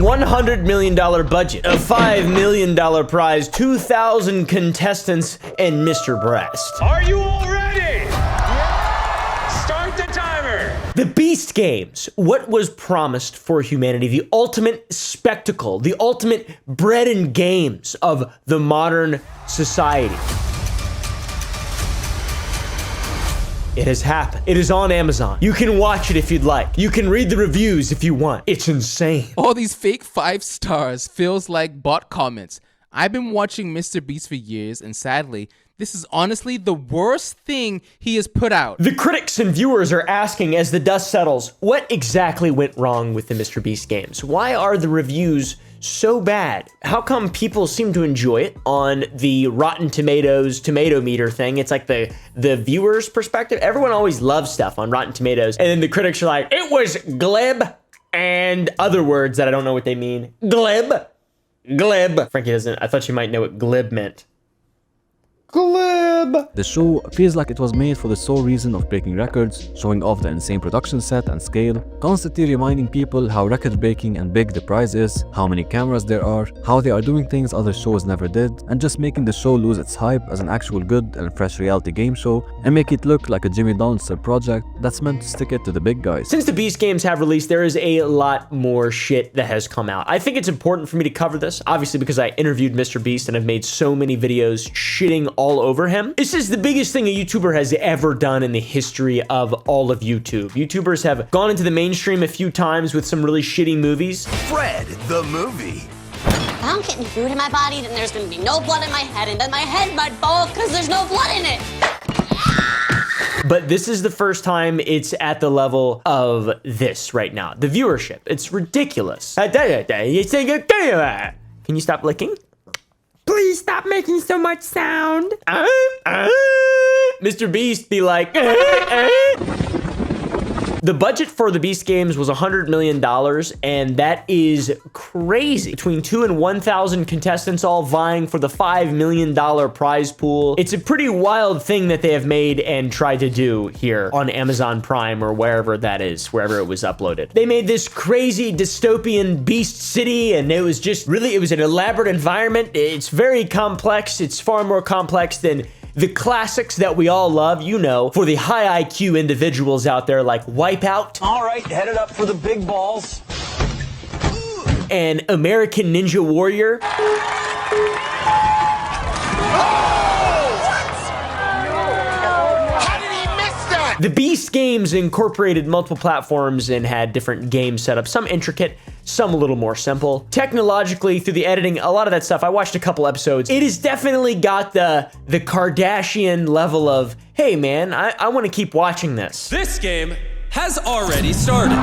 $100 million budget, a $5 million prize, 2,000 contestants, and Mr. Breast. Are you all ready? Yeah. Start the timer. The Beast Games, what was promised for humanity, the ultimate spectacle, the ultimate bread and games of the modern society. It has happened. It is on Amazon. You can watch it if you'd like. You can read the reviews if you want. It's insane. All these fake 5 stars feels like bot comments. I've been watching Mr. Beast for years, and sadly, this is honestly the worst thing he has put out. The critics and viewers are asking as the dust settles, what exactly went wrong with the Mr. Beast games? Why are the reviews so bad? How come people seem to enjoy it on the Rotten Tomatoes tomato meter thing? It's like the viewer's perspective. Everyone always loves stuff on Rotten Tomatoes. And then the critics are like, it was glib, and other words that I don't know what they mean. Glib. Glib. Frankie doesn't, I thought you might know what glib meant. Glib. The show feels like it was made for the sole reason of breaking records, showing off the insane production set and scale, constantly reminding people how record-breaking and big the prize is, how many cameras there are, how they are doing things other shows never did, and just making the show lose its hype as an actual good and fresh reality game show, and make it look like a Jimmy Donaldson project that's meant to stick it to the big guys. Since the Beast games have released, there is a lot more shit that has come out. I think it's important for me to cover this, obviously because I interviewed Mr. Beast and I've made so many videos shitting all over him. This is the biggest thing a YouTuber has ever done in the history of all of YouTube. YouTubers have gone into the mainstream a few times with some really shitty movies. Fred, the movie. If I don't get any food in my body, then there's gonna be no blood in my head, and then my head might fall because there's no blood in it. But this is the first time it's at the level of this right now. The viewership, it's ridiculous. Can you stop licking? Please stop making so much sound. Mr. Beast be like, The budget for the Beast games was $100 million, and that is crazy. Between 2,000 and 1,000 contestants all vying for the $5 million prize pool. It's a pretty wild thing that they have made and tried to do here on Amazon Prime or wherever that is, wherever it was uploaded. They made this crazy dystopian Beast City, and it was just really, it was an elaborate environment. It's very complex. It's far more complex than the classics that we all love, you know, for the high IQ individuals out there like Wipeout. All right, headed up for the big balls. And American Ninja Warrior. The Beast games incorporated multiple platforms and had different game setups, some intricate, some a little more simple. Technologically, through the editing, a lot of that stuff, I watched a couple episodes. It has definitely got the Kardashian level of, hey man, I want to keep watching this. This game has already started.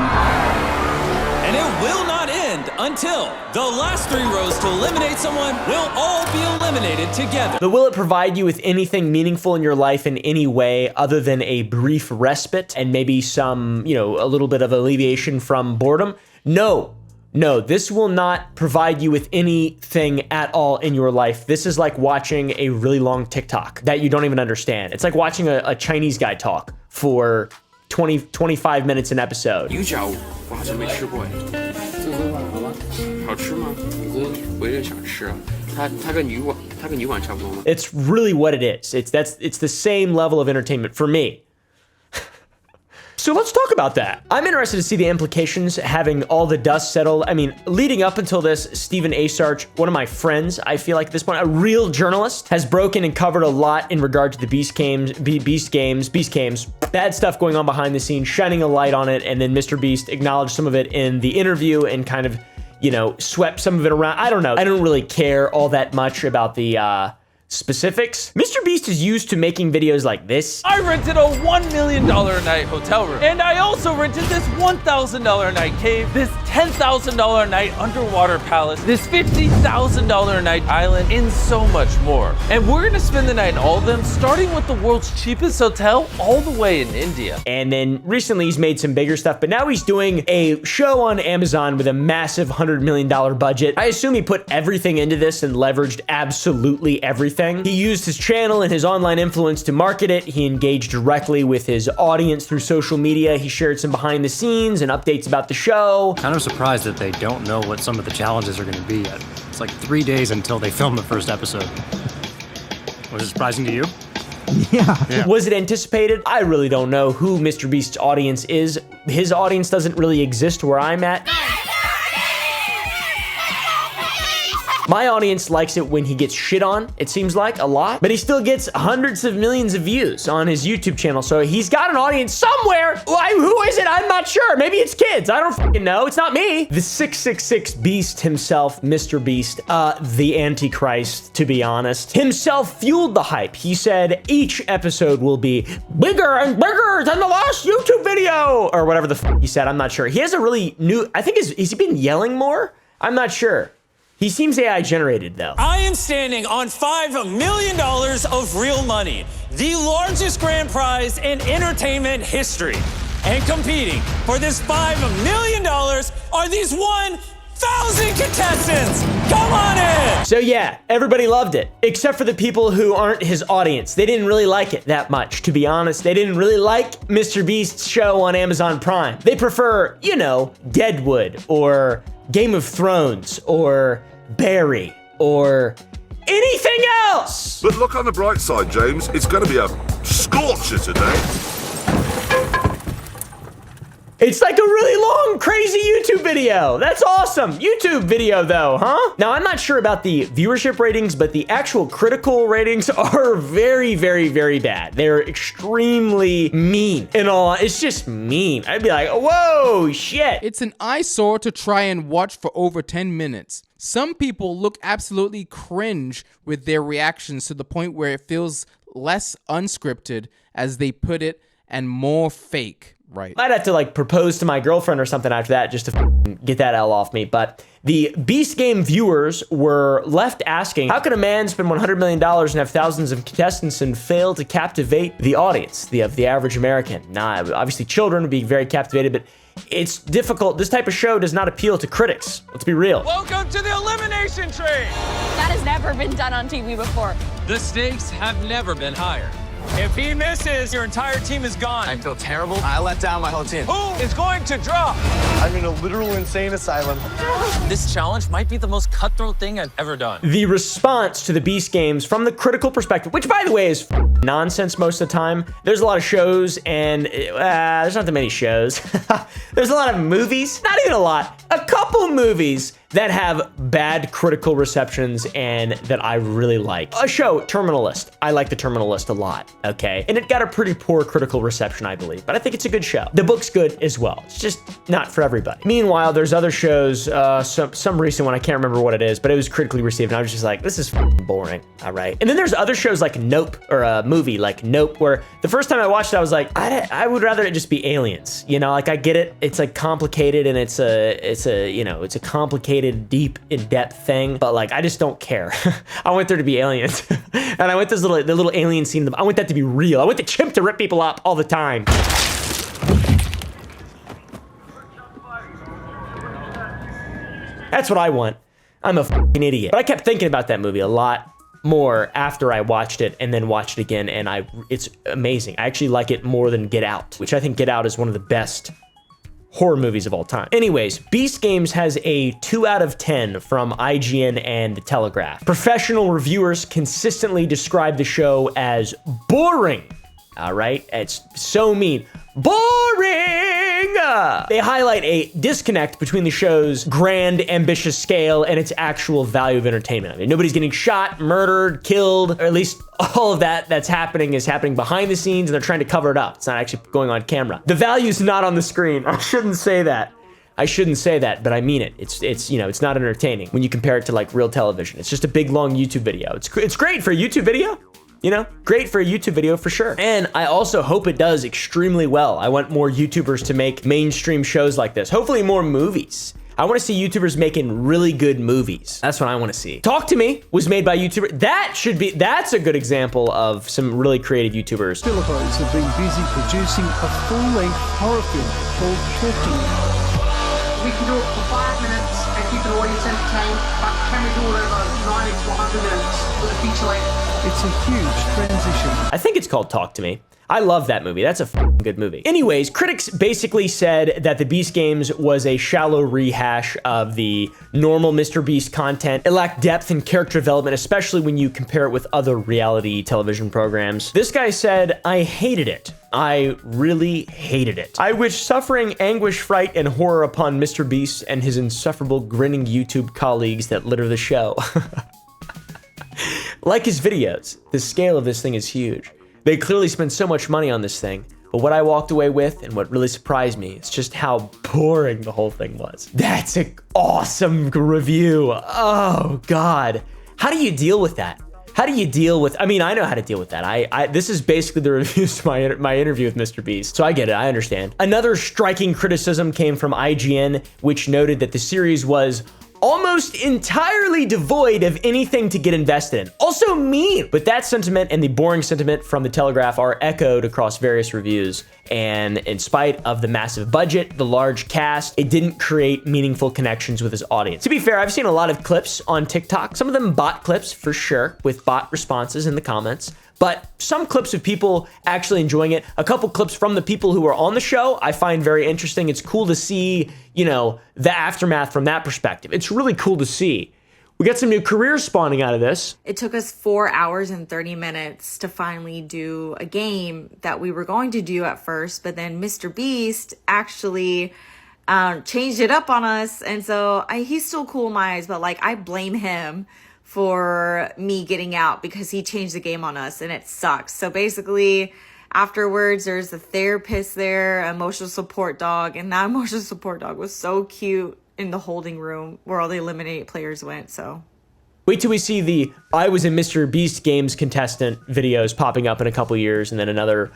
And it will not end until the last 3 rows to eliminate someone will all be eliminated together. But will it provide you with anything meaningful in your life in any way other than a brief respite and maybe some, you know, a little bit of alleviation from boredom? No. No, this will not provide you with anything at all in your life. This is like watching a really long TikTok that you don't even understand. It's like watching a Chinese guy talk for 25 minutes an episode. 鱼饺我好像没吃过哎，这个碗好吗？好吃吗？我有点想吃啊。它跟鱼丸差不多吗？ It's really what it is. It's the same level of entertainment for me. So let's talk about that. I'm interested to see the implications having all the dust settled. I mean, leading up until this, Stephen Asarch, one of my friends, I feel like at this point, a real journalist, has broken and covered a lot in regard to the Beast games, bad stuff going on behind the scenes, shining a light on it, and then Mr. Beast acknowledged some of it in the interview and kind of, you know, swept some of it around. I don't know. I don't really care all that much about the, specifics. Mr. Beast is used to making videos like this. I rented a $1 million a night hotel room, and I also rented this $1,000 a night cave, this $10,000 a night underwater palace, this $50,000 a night island, and so much more. And we're gonna spend the night in all of them, starting with the world's cheapest hotel all the way in India. And then recently he's made some bigger stuff, but now he's doing a show on Amazon with a massive $100 million budget. I assume he put everything into this and leveraged absolutely everything thing. He used his channel and his online influence to market it. He engaged directly with his audience through social media. He shared some behind the scenes and updates about the show. Kind of surprised that they don't know what some of the challenges are going to be yet. It's like 3 days until they film the first episode. Was it surprising to you? Yeah. Was it anticipated? I really don't know who Mr. Beast's audience is. His audience doesn't really exist where I'm at. My audience likes it when he gets shit on, it seems like, a lot. But he still gets hundreds of millions of views on his YouTube channel, so he's got an audience somewhere. Who is it? I'm not sure. Maybe it's kids. I don't fucking know. It's not me. The 666 Beast himself, Mr. Beast, the Antichrist, to be honest, himself fueled the hype. He said each episode will be bigger and bigger than the last YouTube video, or whatever the fuck he said. I'm not sure. He has a really new, I think, has he been yelling more? I'm not sure. He seems AI generated though. I am standing on $5 million of real money, the largest grand prize in entertainment history. And competing for this $5 million are these 1,000 contestants. Come on in. So yeah, everybody loved it, except for the people who aren't his audience. They didn't really like it that much, to be honest. They didn't really like Mr. Beast's show on Amazon Prime. They prefer, you know, Deadwood or Game of Thrones or Barry or anything else. But look on the bright side, James. It's going to be a scorcher today. It's like a really long, crazy YouTube video. That's awesome. YouTube video though, huh? Now, I'm not sure about the viewership ratings, but the actual critical ratings are very, very, very bad. They're extremely mean and all. It's just mean. I'd be like, whoa, shit. It's an eyesore to try and watch for over 10 minutes. Some people look absolutely cringe with their reactions to the point where it feels less unscripted, as they put it, and more fake. Right. I'd have to like propose to my girlfriend or something after that just to get that L off me. But the Beast Game viewers were left asking, how can a man spend $100 million and have thousands of contestants and fail to captivate the audience, the average American? Nah, obviously children would be very captivated, but it's difficult. This type of show does not appeal to critics. Let's be real. Welcome to the elimination train. That has never been done on TV before. The stakes have never been higher. If he misses, your entire team is gone. I feel terrible. I let down my whole team. Who is going to drop? I'm in a literal insane asylum. This challenge might be the most cutthroat thing I've ever done. The response to the Beast Games from the critical perspective, which by the way is nonsense most of the time. There's a lot of shows and there's not that many shows. There's a lot of movies, not even a lot, a couple movies that have bad critical receptions and that I really like. A show, Terminal List. I like the Terminal List a lot, okay? And it got a pretty poor critical reception, I believe, but I think it's a good show. The book's good as well. It's just not for everybody. Meanwhile, there's other shows, some recent one, I can't remember what it is, but it was critically received and I was just like, this is boring, all right? And then there's other shows like Nope, or a movie like Nope, where the first time I watched it, I was like, I would rather it just be aliens. You know, like I get it. It's like complicated and it's a complicated, deep, in-depth thing, but like I just don't care. I want there to be aliens. And I want the little alien scene, I want that to be real. I want the chimp to rip people up all the time. That's what I want. I'm a fucking idiot. But I kept thinking about that movie a lot more after I watched it and then watched it again, and it's amazing. I actually like it more than Get Out, which I think Get Out is one of the best horror movies of all time. Anyways, Beast Games has a 2 out of 10 from IGN and The Telegraph. Professional reviewers consistently describe the show as boring. All right, it's so mean. Boring! They highlight a disconnect between the show's grand, ambitious scale and its actual value of entertainment. I mean, nobody's getting shot, murdered, killed, or at least all of that's happening is happening behind the scenes and they're trying to cover it up. It's not actually going on camera. The value's not on the screen. I shouldn't say that. But I mean it. It's you know, it's not entertaining when you compare it to like real television. It's just a big, long YouTube video. It's great for a YouTube video. You know, great for a YouTube video for sure. And I also hope it does extremely well. I want more YouTubers to make mainstream shows like this. Hopefully more movies. I want to see YouTubers making really good movies. That's what I want to see. Talk to Me was made by YouTuber. That's a good example of some really creative YouTubers. Philippines have been busy producing a full-length horror film called Talk to Me. We can do it for 5 minutes and keep the audience entertained, but can we do it over 90 to 100 minutes with a feature length. It's a huge transition. I think it's called Talk to Me. I love that movie. That's a f***ing good movie. Anyways, critics basically said that the Beast Games was a shallow rehash of the normal Mr. Beast content. It lacked depth and character development, especially when you compare it with other reality television programs. This guy said, I hated it. I really hated it. I wish suffering anguish, fright, and horror upon Mr. Beast and his insufferable grinning YouTube colleagues that litter the show. Like his videos, the scale of this thing is huge. They clearly spend so much money on this thing, but what I walked away with and what really surprised me is just how boring the whole thing was. That's an awesome review. Oh God. How do you deal with that? How do you deal with, I mean, I know how to deal with that. This is basically the reviews to my interview with Mr. Beast. So I get it, I understand. Another striking criticism came from IGN, which noted that the series was almost entirely devoid of anything to get invested in. Also mean. But that sentiment and the boring sentiment from The Telegraph are echoed across various reviews. And in spite of the massive budget, the large cast, it didn't create meaningful connections with his audience. To be fair, I've seen a lot of clips on TikTok, some of them bot clips for sure, with bot responses in the comments. But some clips of people actually enjoying it. A couple clips from the people who are on the show I find very interesting. It's cool to see, you know, the aftermath from that perspective. It's really cool to see. We got some new careers spawning out of this. It took us 4 hours and 30 minutes to finally do a game that we were going to do at first, but then Mr. Beast actually changed it up on us. And so he's still cool in my eyes, but like I blame him for me getting out because he changed the game on us and it sucks. So basically afterwards there's a therapist there, emotional support dog, and that emotional support dog was so cute in the holding room where all the eliminated players went. So wait till we see the I was in Mr. Beast Games contestant videos popping up in a couple years, and then another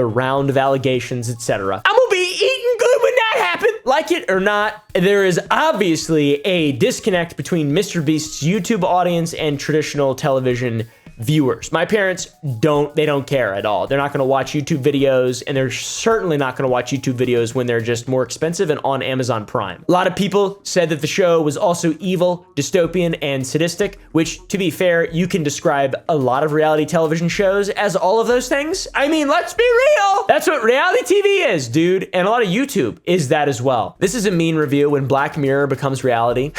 round of allegations, etc. I'm gonna be eating good when that happens. Like it or not, there is obviously a disconnect between Mr. Beast's YouTube audience and traditional television viewers. My parents don't care at all. They're not going to watch YouTube videos, and they're certainly not going to watch YouTube videos when they're just more expensive and on Amazon Prime. A lot of people said that the show was also evil, dystopian, and sadistic, which, to be fair, you can describe a lot of reality television shows as all of those things. I mean, let's be real. That's what reality TV is, dude. And a lot of YouTube is that as well. This is a mean review when Black Mirror becomes reality.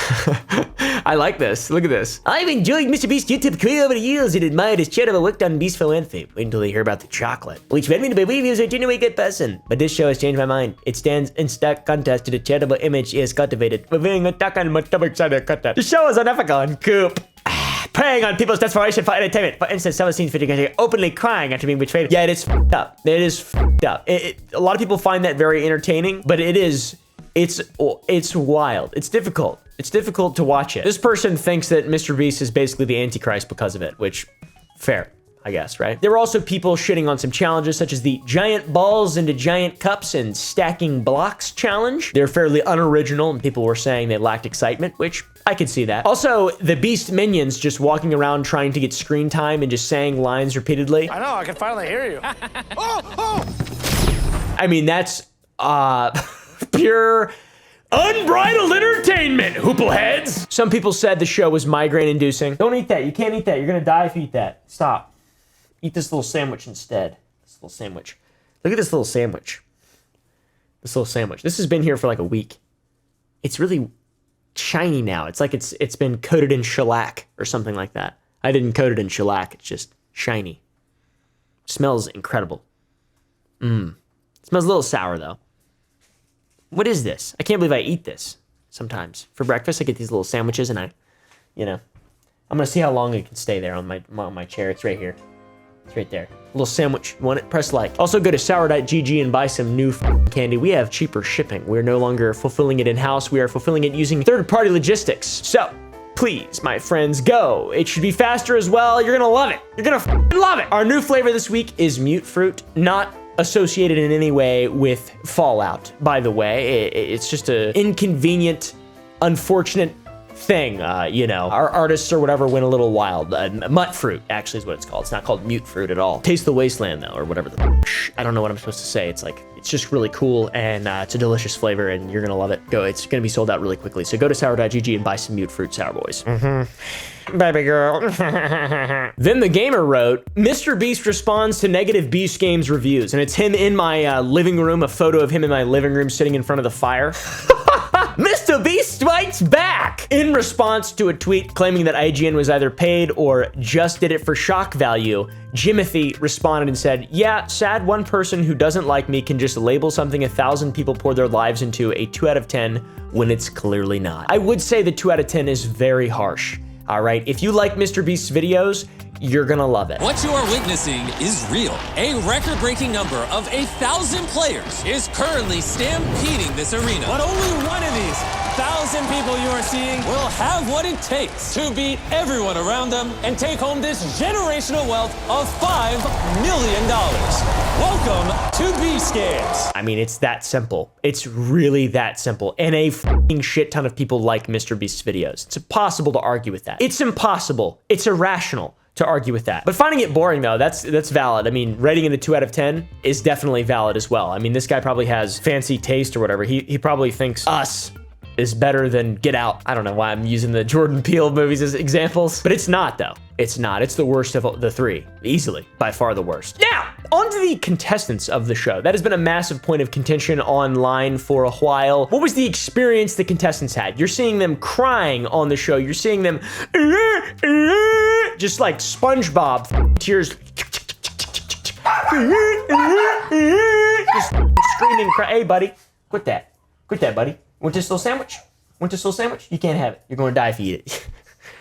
I like this. Look at this. I've enjoyed Mr. Beast's YouTube career over the years and admired his channel but worked on Beast Philanthropy. Wait until they hear about the chocolate, which led me to believe he was a genuinely good person. But this show has changed my mind. It stands in stark contrast to the charitable image he has cultivated, revealing attack on my stomach side of content. The show is unethical and coop. Preying on people's desperation for entertainment. For instance, some of the scenes featuring openly crying after being betrayed. Yeah, it is f***ed up. It is f***ed up. A lot of people find that very entertaining, but it's wild. It's difficult. It's difficult to watch it. This person thinks that Mr. Beast is basically the Antichrist because of it, which, fair, I guess, right? There were also people shitting on some challenges, such as the giant balls into giant cups and stacking blocks challenge. They're fairly unoriginal, and people were saying they lacked excitement, which I could see that. Also, the Beast minions just walking around trying to get screen time and just saying lines repeatedly. I know, I can finally hear you. I mean, that's pure unbridled entertainment, hoopleheads. Some people said the show was migraine inducing. Don't eat that. You can't eat that. You're gonna die if you eat that. Stop. Eat this little sandwich instead. This little sandwich. Look at this little sandwich. This little sandwich. This has been here for like a week. It's really shiny now. It's like it's been coated in shellac or something like that. I didn't coat it in shellac. It's just shiny. Smells incredible. Smells a little sour though. What is this? I can't believe I eat this sometimes. For breakfast, I get these little sandwiches and I'm gonna see how long it can stay there on my chair. It's right here. It's right there. A little sandwich. You want it? Press like. Also go to sour.gg and buy some new candy. We have cheaper shipping. We're no longer fulfilling it in-house. We are fulfilling it using third-party logistics. So, please, my friends, go. It should be faster as well. You're gonna love it. You're gonna love it. Our new flavor this week is mute fruit. Not associated in any way with Fallout, by the way. It's just an inconvenient, unfortunate thing. Our artists or whatever went a little wild. Mutt fruit, actually, is what it's called. It's not called mute fruit at all. Taste the Wasteland, though, or whatever I don't know what I'm supposed to say. It's like, It's just really cool, and it's a delicious flavor, and you're gonna love it. Go, it's gonna be sold out really quickly. So go to sour.gg and buy some Mute Fruit Sour Boys. Baby girl. Then the gamer wrote, Mr. Beast responds to negative Beast Games reviews, and it's him in my living room, a photo of him in my living room sitting in front of the fire. Mr. Beast strikes back in response to a tweet claiming that IGN was either paid or just did it for shock value. Jimothy responded and said, yeah, sad one person who doesn't like me can just label something 1,000 people pour their lives into a 2 out of 10 when it's clearly not. I would say the 2 out of 10 is very harsh. All right, if you like Mr. Beast's videos, you're gonna love it. What you are witnessing is real. A record-breaking number of 1,000 players is currently stampeding this arena. But only one of these 1,000 people you are seeing will have what it takes to beat everyone around them and take home this generational wealth of $5 million. Welcome to Beast Games. I mean, it's that simple. It's really that simple. And a f***ing shit ton of people like Mr. Beast's videos. It's impossible to argue with that. It's impossible. It's irrational to argue with that. But finding it boring though, that's valid. I mean, rating it a 2 out of 10 is definitely valid as well. I mean, this guy probably has fancy taste or whatever. He probably thinks Us is better than Get Out. I don't know why I'm using the Jordan Peele movies as examples, but it's not though. It's not. It's the worst of the three. Easily. By far the worst. Now, on to the contestants of the show. That has been a massive point of contention online for a while. What was the experience the contestants had? You're seeing them crying on the show. You're seeing them just like SpongeBob, tears. Just screaming, cry. Hey, buddy. Quit that. Quit that, buddy. Want this little sandwich? Want this little sandwich? You can't have it. You're going to die if you eat it.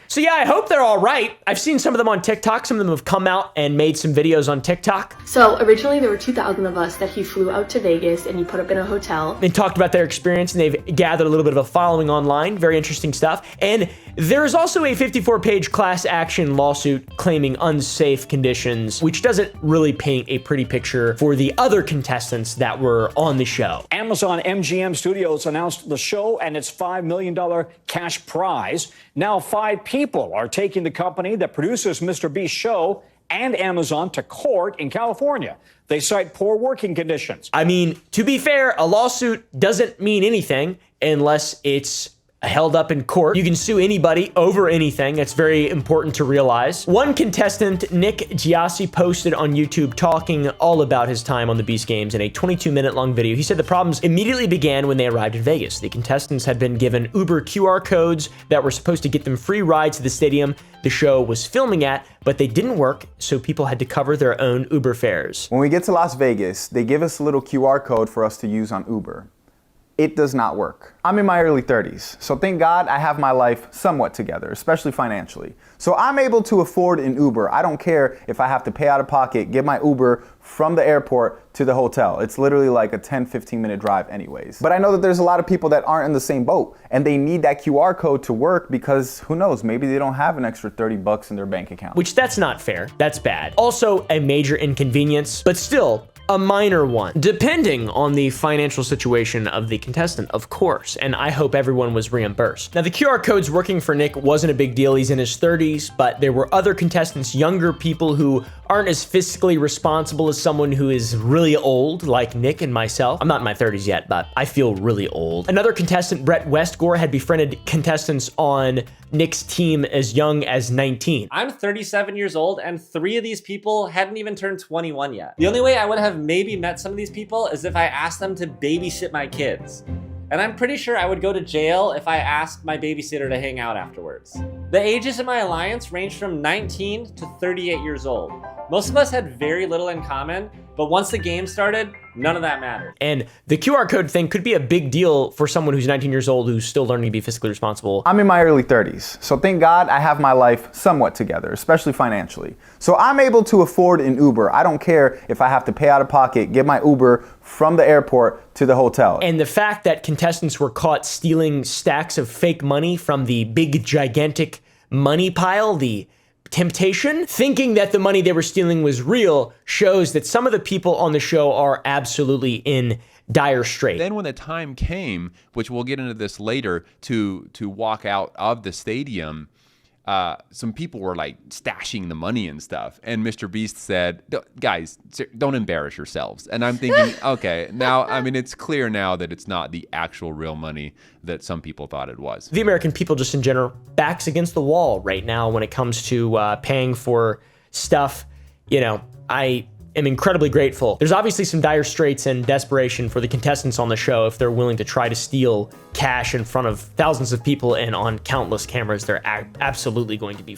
So yeah, I hope they're all right. I've seen some of them on TikTok. Some of them have come out and made some videos on TikTok. So originally there were 2,000 of us that he flew out to Vegas and he put up in a hotel. They talked about their experience and they've gathered a little bit of a following online. Very interesting stuff. And there is also a 54-page class action lawsuit claiming unsafe conditions, which doesn't really paint a pretty picture for the other contestants that were on the show. Amazon MGM Studios announced the show and its $5 million cash prize. Now 5 people are taking the company that produces Mr. Beast's show and Amazon to court in California. They cite poor working conditions. I mean, to be fair, a lawsuit doesn't mean anything unless it's held up in court. You can sue anybody over anything. That's very important to realize. One contestant, Nick Giassi, posted on YouTube talking all about his time on the Beast Games in a 22-minute long video. He said the problems immediately began when they arrived in Vegas. The contestants had been given Uber QR codes that were supposed to get them free rides to the stadium the show was filming at, but they didn't work, so people had to cover their own Uber fares. When we get to Las Vegas, they give us a little QR code for us to use on Uber. It does not work. I'm in my early 30s, so thank God I have my life somewhat together, especially financially. So I'm able to afford an Uber. I don't care if I have to pay out of pocket, get my Uber from the airport to the hotel. It's literally like a 10-15 minute drive anyways. But I know that there's a lot of people that aren't in the same boat and they need that QR code to work because who knows, maybe they don't have an extra 30 bucks in their bank account. Which that's not fair. That's bad. Also a major inconvenience, but still a minor one, depending on the financial situation of the contestant, of course, and I hope everyone was reimbursed. Now, the QR codes working for Nick wasn't a big deal. He's in his 30s, but there were other contestants, younger people who aren't as fiscally responsible as someone who is really old, like Nick and myself. I'm not in my 30s yet, but I feel really old. Another contestant, Brett Westgore, had befriended contestants on Nick's team as young as 19. I'm 37 years old, and 3 of these people hadn't even turned 21 yet. The only way I would have maybe met some of these people is if I asked them to babysit my kids. And I'm pretty sure I would go to jail if I asked my babysitter to hang out afterwards. The ages in my alliance ranged from 19 to 38 years old. Most of us had very little in common, but once the game started, none of that mattered. And the QR code thing could be a big deal for someone who's 19 years old who's still learning to be fiscally responsible. I'm in my early 30s, so thank God I have my life somewhat together, especially financially. So I'm able to afford an Uber. I don't care if I have to pay out of pocket, get my Uber from the airport to the hotel. And the fact that contestants were caught stealing stacks of fake money from the big, gigantic money pile, the temptation, thinking that the money they were stealing was real, shows that some of the people on the show are absolutely in dire strait. Then when the time came, which we'll get into this later, to walk out of the stadium, some people were like stashing the money and stuff. And Mr. Beast said, guys, don't embarrass yourselves. And I'm thinking, okay, now, I mean, it's clear now that it's not the actual real money that some people thought it was. The American people just in general, backs against the wall right now when it comes to paying for stuff. You know, I am incredibly grateful. There's obviously some dire straits and desperation for the contestants on the show if they're willing to try to steal cash in front of thousands of people and on countless cameras. They're absolutely going to be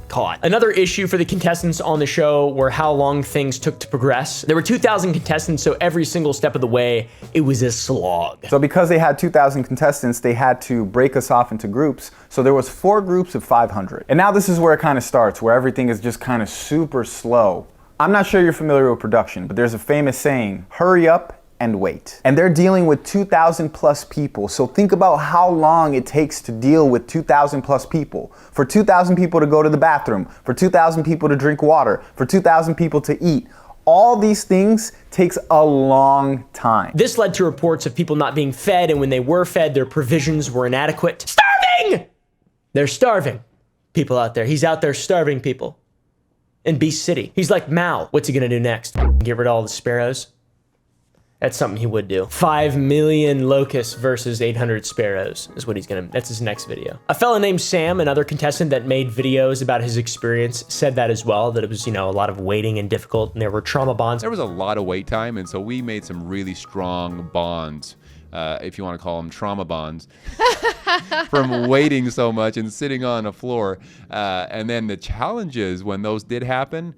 caught. Another issue for the contestants on the show were how long things took to progress. There were 2,000 contestants, so every single step of the way, it was a slog. So because they had 2,000 contestants, they had to break us off into groups. So there was 4 groups of 500. And now this is where it kind of starts, where everything is just kind of super slow. I'm not sure you're familiar with production, but there's a famous saying, hurry up and wait. And they're dealing with 2,000 plus people. So think about how long it takes to deal with 2,000 plus people. For 2,000 people to go to the bathroom, for 2,000 people to drink water, for 2,000 people to eat. All these things takes a long time. This led to reports of people not being fed, and when they were fed, their provisions were inadequate. Starving! They're starving. People out there. He's out there starving people. In Beast City. He's like Mao. What's he gonna do next? Get rid of all the sparrows? That's something he would do. 5 million locusts versus 800 sparrows is what he's gonna, that's his next video. A fella named Sam, another contestant that made videos about his experience, said that as well, that it was, you know, a lot of waiting and difficult, and there were trauma bonds. There was a lot of wait time, and so we made some really strong bonds, if you want to call them trauma bonds, from waiting so much and sitting on a floor. And then the challenges, when those did happen,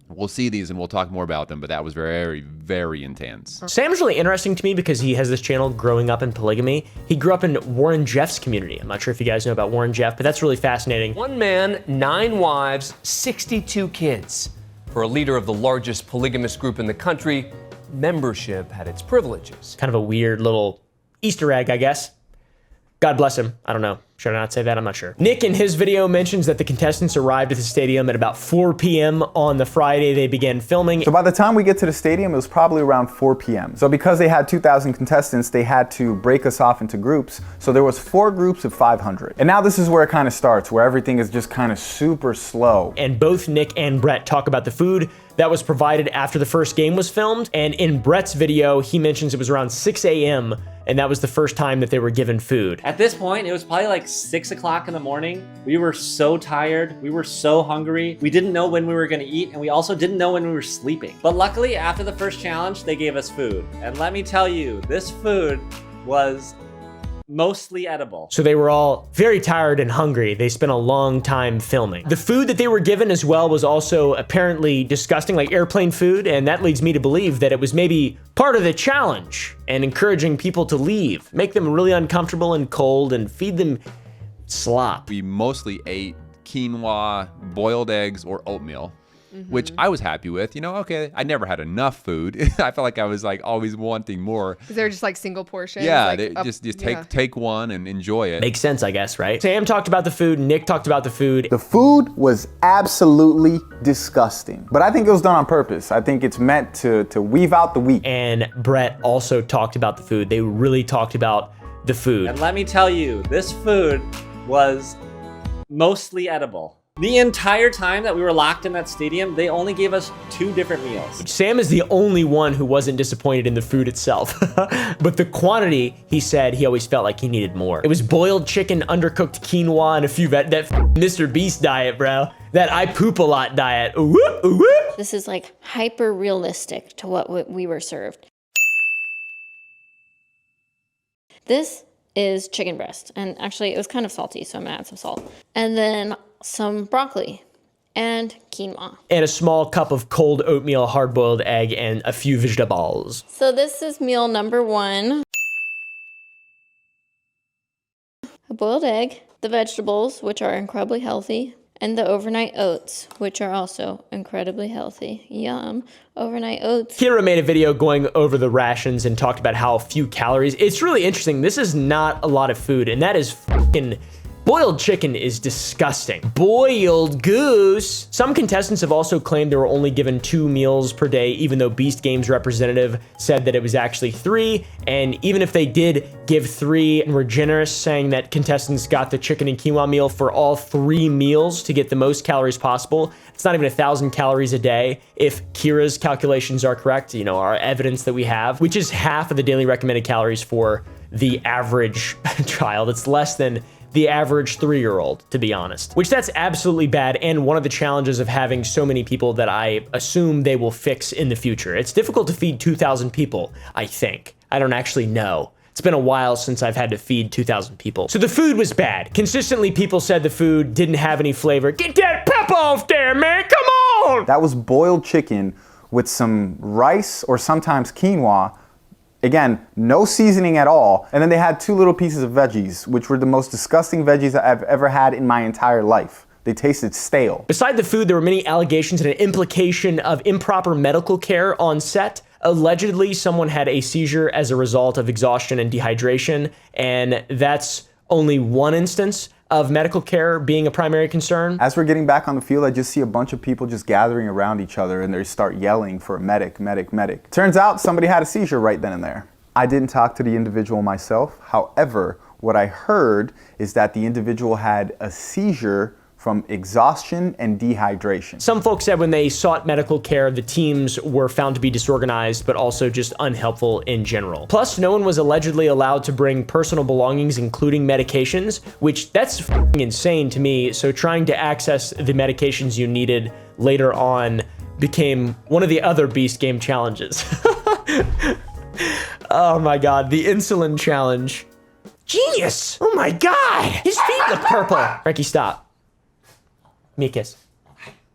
we'll see these and we'll talk more about them, but that was very, very intense. Sam's really interesting to me because he has this channel growing up in polygamy. He grew up in Warren Jeff's community. I'm not sure if you guys know about Warren Jeff, but that's really fascinating. 1 man, 9 wives, 62 kids. For a leader of the largest polygamous group in the country, membership had its privileges. Kind of a weird little Easter egg, I guess. God bless him. I don't know. Should I not say that? I'm not sure. Nick in his video mentions that the contestants arrived at the stadium at about 4 p.m. on the Friday they began filming. So by the time we get to the stadium, it was probably around 4 p.m. So because they had 2,000 contestants, they had to break us off into groups. So there was 4 groups of 500. And now this is where it kind of starts, where everything is just kind of super slow. And both Nick and Brett talk about the food that was provided after the first game was filmed. And in Brett's video, he mentions it was around 6 a.m. and that was the first time that they were given food. At this point, it was probably like 6 o'clock in the morning. We were so tired. We were so hungry. We didn't know when we were gonna eat, and we also didn't know when we were sleeping. But luckily, after the first challenge, they gave us food. And let me tell you, this food was mostly edible. So they were all very tired and hungry. They spent a long time filming. The food that they were given as well was also apparently disgusting, like airplane food, and that leads me to believe that it was maybe part of the challenge and encouraging people to leave, make them really uncomfortable and cold and feed them slop. We mostly ate quinoa, boiled eggs, or oatmeal. Which I was happy with. You know, okay, I never had enough food. I felt like I was like always wanting more. Because they're just like single portions. Yeah, like just take one and enjoy it. Makes sense, I guess, right? Sam talked about the food, Nick talked about the food. The food was absolutely disgusting. But I think it was done on purpose. I think it's meant to weave out the wheat. And Brett also talked about the food. They really talked about the food. And let me tell you, this food was mostly edible. The entire time that we were locked in that stadium, they only gave us 2 different meals. Sam is the only one who wasn't disappointed in the food itself. But the quantity, he said he always felt like he needed more. It was boiled chicken, undercooked quinoa, and a few that Mr. Beast diet, bro. That I poop a lot diet. Ooh, ooh. This is like hyper realistic to what we were served. This is chicken breast, and actually it was kind of salty, so I'm gonna add some salt. And then some broccoli and quinoa. And a small cup of cold oatmeal, hard-boiled egg, and a few vegetables. So this is meal number 1. A boiled egg, the vegetables, which are incredibly healthy, and the overnight oats, which are also incredibly healthy. Yum, overnight oats. Kira made a video going over the rations and talked about how few calories. It's really interesting. This is not a lot of food, and that is fucking Boiled chicken is disgusting. Boiled goose. Some contestants have also claimed they were only given 2 meals per day, even though Beast Games representative said that it was actually 3. And even if they did give 3 and were generous, saying that contestants got the chicken and quinoa meal for all 3 meals to get the most calories possible, it's not even 1,000 calories a day. If Kira's calculations are correct, you know, our evidence that we have, which is half of the daily recommended calories for the average child. It's less than the average 3-year-old, to be honest, which that's absolutely bad. And one of the challenges of having so many people that I assume they will fix in the future. It's difficult to feed 2,000 people, I think. I don't actually know. It's been a while since I've had to feed 2,000 people. So the food was bad. Consistently, people said the food didn't have any flavor. Get that pepper off there, man, come on! That was boiled chicken with some rice or sometimes quinoa. Again, no seasoning at all. And then they had 2 little pieces of veggies, which were the most disgusting veggies that I've ever had in my entire life. They tasted stale. Beside the food, there were many allegations and an implication of improper medical care on set. Allegedly, someone had a seizure as a result of exhaustion and dehydration, and that's only one instance of medical care being a primary concern. As we're getting back on the field, I just see a bunch of people just gathering around each other and they start yelling for a medic, medic, medic. Turns out somebody had a seizure right then and there. I didn't talk to the individual myself. However, what I heard is that the individual had a seizure from exhaustion and dehydration. Some folks said when they sought medical care, the teams were found to be disorganized, but also just unhelpful in general. Plus, no one was allegedly allowed to bring personal belongings, including medications, which that's f***ing insane to me. So trying to access the medications you needed later on became one of the other Beast Game challenges. Oh my God, the insulin challenge. Genius! Oh my God, his feet look purple. Frankie, stop. Me a kiss.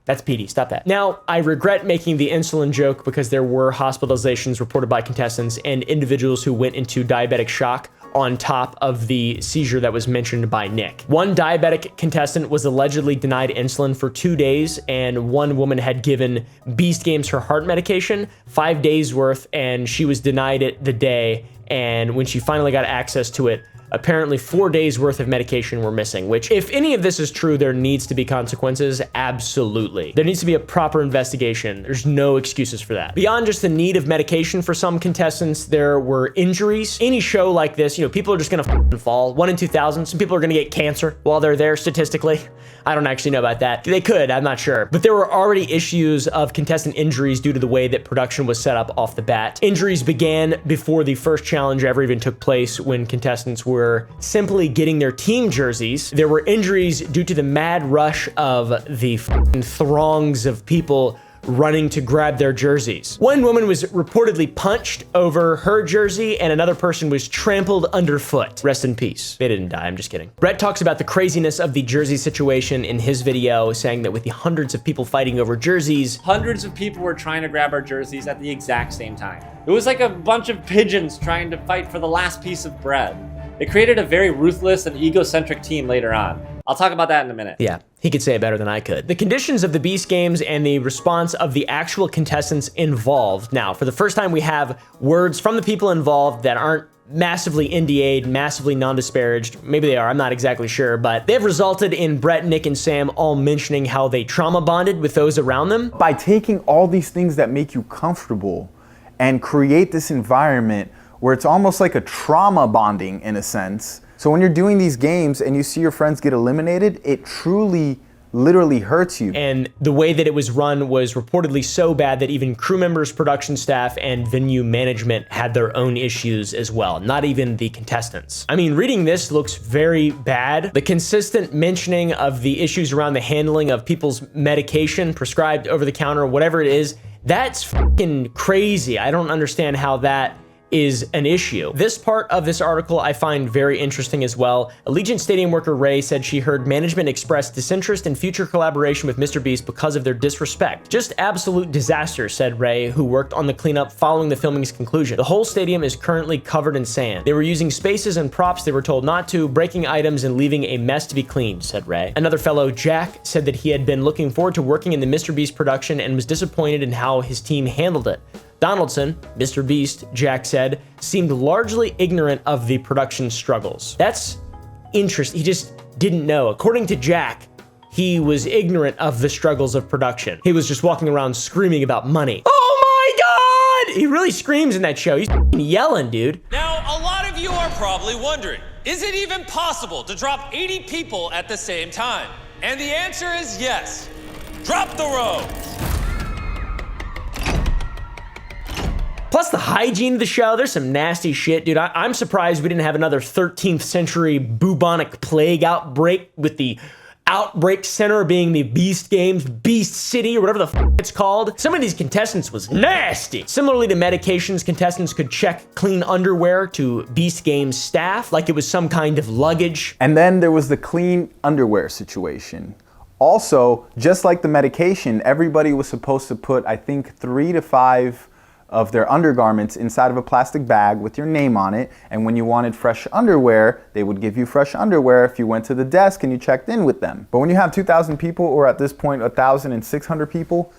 That's Petey, stop that. Now, I regret making the insulin joke because there were hospitalizations reported by contestants and individuals who went into diabetic shock on top of the seizure that was mentioned by Nick. One diabetic contestant was allegedly denied insulin for 2 days, and one woman had given Beast Games her heart medication, 5 days worth, and she was denied it the day, and when she finally got access to it, apparently 4 days worth of medication were missing, which if any of this is true, there needs to be consequences. Absolutely. There needs to be a proper investigation. There's no excuses for that. Beyond just the need of medication for some contestants, there were injuries. Any show like this, you know, people are just gonna fall. 1 in 2,000. Some people are gonna get cancer while they're there statistically. I don't actually know about that. They could, I'm not sure. But there were already issues of contestant injuries due to the way that production was set up off the bat. Injuries began before the first challenge ever even took place when contestants were simply getting their team jerseys. There were injuries due to the mad rush of the throngs of people running to grab their jerseys. One woman was reportedly punched over her jersey and another person was trampled underfoot. Rest in peace. They didn't die, I'm just kidding. Brett talks about the craziness of the jersey situation in his video, saying that with the hundreds of people fighting over jerseys, hundreds of people were trying to grab our jerseys at the exact same time. It was like a bunch of pigeons trying to fight for the last piece of bread. It created a very ruthless and egocentric team later on. I'll talk about that in a minute. Yeah, he could say it better than I could. The conditions of the Beast Games and the response of the actual contestants involved. Now, for the first time, we have words from the people involved that aren't massively NDA'd, massively non-disparaged. Maybe they are, I'm not exactly sure, but they've resulted in Brett, Nick, and Sam all mentioning how they trauma bonded with those around them. By taking all these things that make you comfortable and create this environment where it's almost like a trauma bonding in a sense. So when you're doing these games and you see your friends get eliminated, it truly, literally hurts you. And the way that it was run was reportedly so bad that even crew members, production staff, and venue management had their own issues as well, not even the contestants. I mean, reading this looks very bad. The consistent mentioning of the issues around the handling of people's medication, prescribed over the counter, whatever it is, that's fucking crazy. I don't understand how that is an issue. This part of this article I find very interesting as well. Allegiant Stadium worker Ray said she heard management express disinterest in future collaboration with Mr. Beast because of their disrespect. Just absolute disaster, said Ray, who worked on the cleanup following the filming's conclusion. The whole stadium is currently covered in sand. They were using spaces and props they were told not to, breaking items and leaving a mess to be cleaned, said Ray. Another fellow, Jack, said that he had been looking forward to working in the Mr. Beast production and was disappointed in how his team handled it. Donaldson, Mr. Beast, Jack said, seemed largely ignorant of the production struggles. That's interest. He just didn't know. According to Jack, he was ignorant of the struggles of production. He was just walking around screaming about money. Oh my God! He really screams in that show. He's yelling, dude. Now, a lot of you are probably wondering, is it even possible to drop 80 people at the same time? And the answer is yes. Drop the row. Plus the hygiene of the show, there's some nasty shit, dude. I'm surprised we didn't have another 13th century bubonic plague outbreak with the outbreak center being the Beast Games, Beast City, or whatever the f it's called. Some of these contestants was nasty. Similarly to medications, contestants could check clean underwear to Beast Games staff like it was some kind of luggage. And then there was the clean underwear situation. Also, just like the medication, everybody was supposed to put, I think, 3 to 5 of their undergarments inside of a plastic bag with your name on it, and when you wanted fresh underwear, they would give you fresh underwear if you went to the desk and you checked in with them. But when you have 2,000 people, or at this point 1,600 people,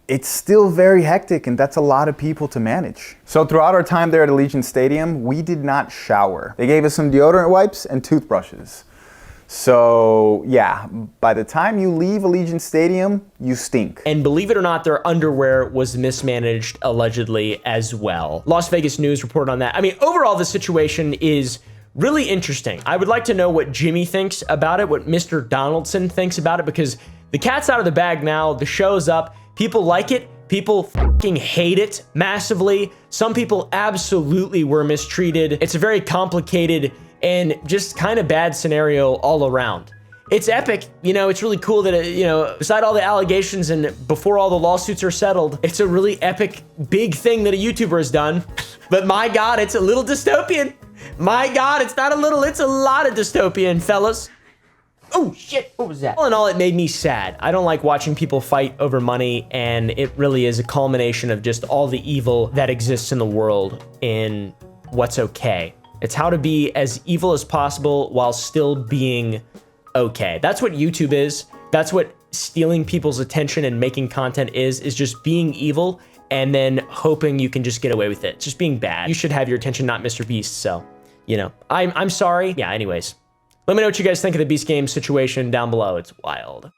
it's still very hectic, and that's a lot of people to manage. So throughout our time there at Allegiant Stadium, we did not shower. They gave us some deodorant wipes and toothbrushes. So yeah, by the time you leave Allegiant Stadium, you stink. And believe it or not, their underwear was mismanaged allegedly as well. Las Vegas News reported on that. I mean, overall, the situation is really interesting. I would like to know what Jimmy thinks about it, what Mr. Donaldson thinks about it, because the cat's out of the bag now, the show's up, people like it, people fucking hate it massively. Some people absolutely were mistreated. It's a very complicated and just kind of bad scenario all around. It's epic, you know, it's really cool that, beside all the allegations and before all the lawsuits are settled, it's a really epic, big thing that a YouTuber has done. But my God, it's a little dystopian. My God, it's not a little, it's a lot of dystopian, fellas. Oh shit, what was that? All in all, it made me sad. I don't like watching people fight over money, and it really is a culmination of just all the evil that exists in the world in what's okay. It's how to be as evil as possible while still being okay. That's what YouTube is. That's what stealing people's attention and making content is just being evil and then hoping you can just get away with it. Just being bad. You should have your attention, not Mr. Beast. So, I'm sorry. Yeah, anyways. Let me know what you guys think of the Beast Games situation down below. It's wild.